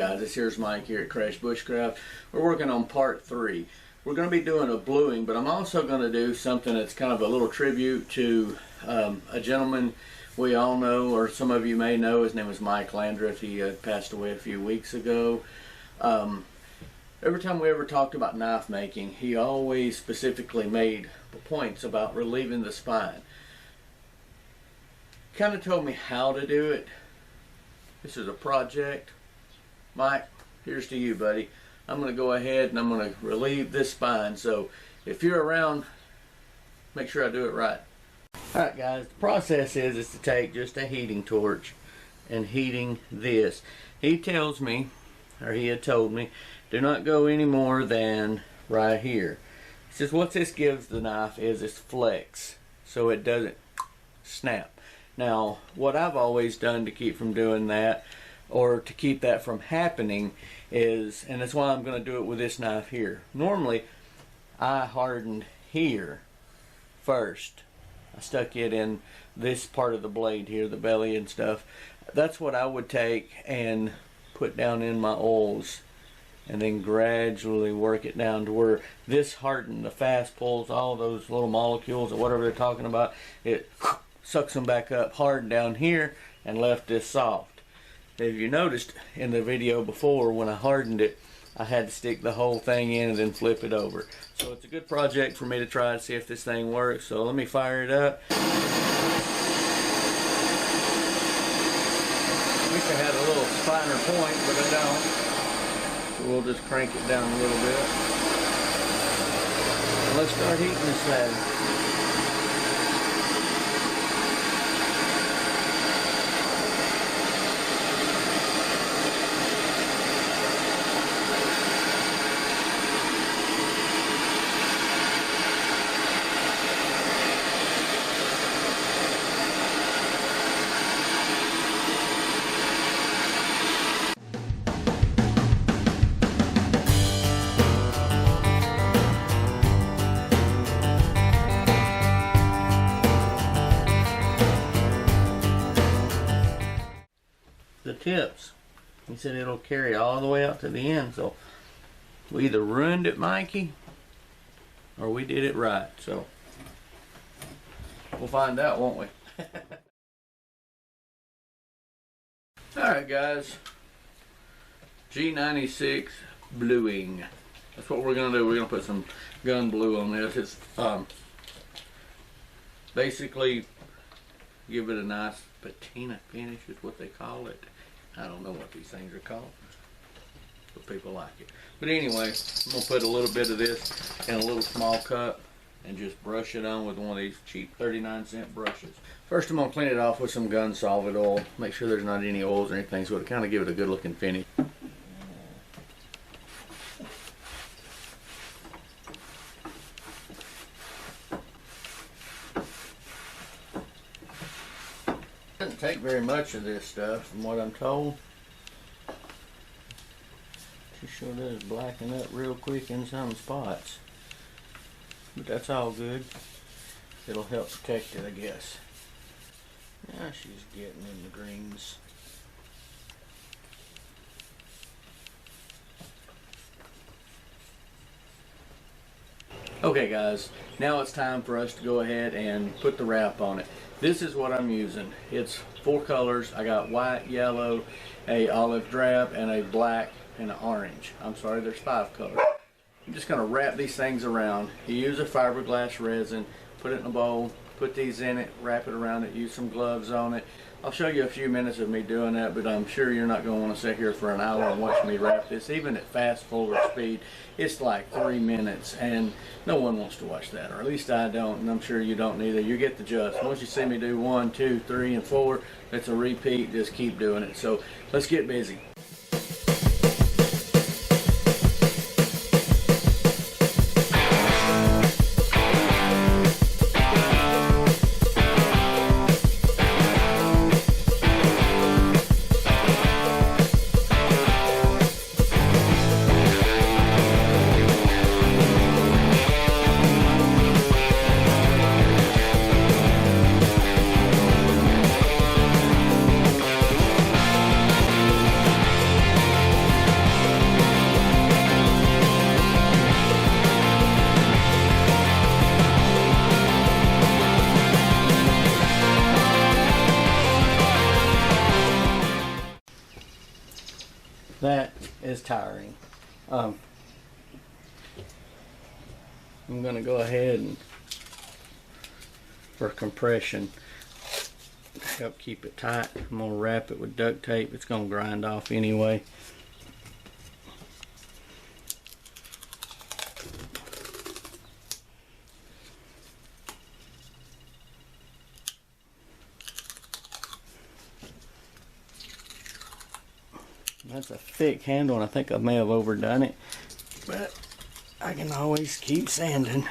guys, this here's Mike here at Crash Bushcraft. We're working on part 3. We're going to be doing a bluing, but I'm also going to do something that's kind of a little tribute to a gentleman we all know, or some of you may know. His name was Mike Landreth. He passed away a few weeks ago. Every time we ever talked about knife making, he always specifically made points about relieving the spine. Kind of told me how to do it. This is a project. Mike, here's to you, buddy. I'm going to go ahead and I'm going to relieve this spine. So if you're around, make sure I do it right. Alright guys, the process is to take just a heating torch and heating this. He tells me, or he had told me, do not go any more than right here. He says what this gives the knife is this flex, so it doesn't snap. Now, what I've always done to keep from doing that, or to keep that from happening, is, and that's why I'm going to do it with this knife here. Normally, I hardened here first. I stuck it in this part of the blade here, the belly and stuff. That's what I would take and put down in my oils, and then gradually work it down to where this hardened, the fast pulls, all those little molecules or whatever they're talking about, it sucks them back up hard down here and left this soft. If you noticed in the video before, when I hardened it, I had to stick the whole thing in and then flip it over. So it's a good project for me to try to see if this thing works. So let me fire it up. I wish I had a little finer point, but I don't. So we'll just crank it down a little bit. And let's start heating this thing. The tips, he said it'll carry all the way out to the end, so we either ruined it, Mikey, or we did it right. So we'll find out, won't we? Alright guys, G96 bluing. That's what we're going to do. We're going to put some gun blue on this. It's basically give it a nice patina finish is what they call it. I don't know what these things are called, but people like it. But anyway, I'm going to put a little bit of this in a little small cup and just brush it on with one of these cheap 39-cent brushes. First I'm going to clean it off with some gun solvent oil. Make sure there's not any oils or anything, so it'll kind of give it a good looking finish. Doesn't take very much of this stuff from what I'm told. Just sure does blacken up real quick in some spots. But that's all good. It'll help protect it, I guess. Now she's getting in the greens. Okay guys, now it's time for us to go ahead and put the wrap on it. This is what I'm using. It's 4 colors. I got white, yellow, a olive drab, and a black and an orange. I'm sorry, there's 5 colors. I'm just going to wrap these things around. You use a fiberglass resin, put it in a bowl, put these in it, wrap it around it, use some gloves on it. I'll show you a few minutes of me doing that, but I'm sure you're not going to want to sit here for an hour and watch me wrap this. Even at fast forward speed, it's like 3 minutes, and no one wants to watch that, or at least I don't, and I'm sure you don't either. You get the gist. Once you see me do 1, 2, 3, and 4, it's a repeat. Just keep doing it. So let's get busy. is tiring. I'm gonna go ahead and, for compression, to help keep it tight, I'm gonna wrap it with duct tape. It's gonna grind off anyway. That's a thick handle, and I think I may have overdone it, but I can always keep sanding.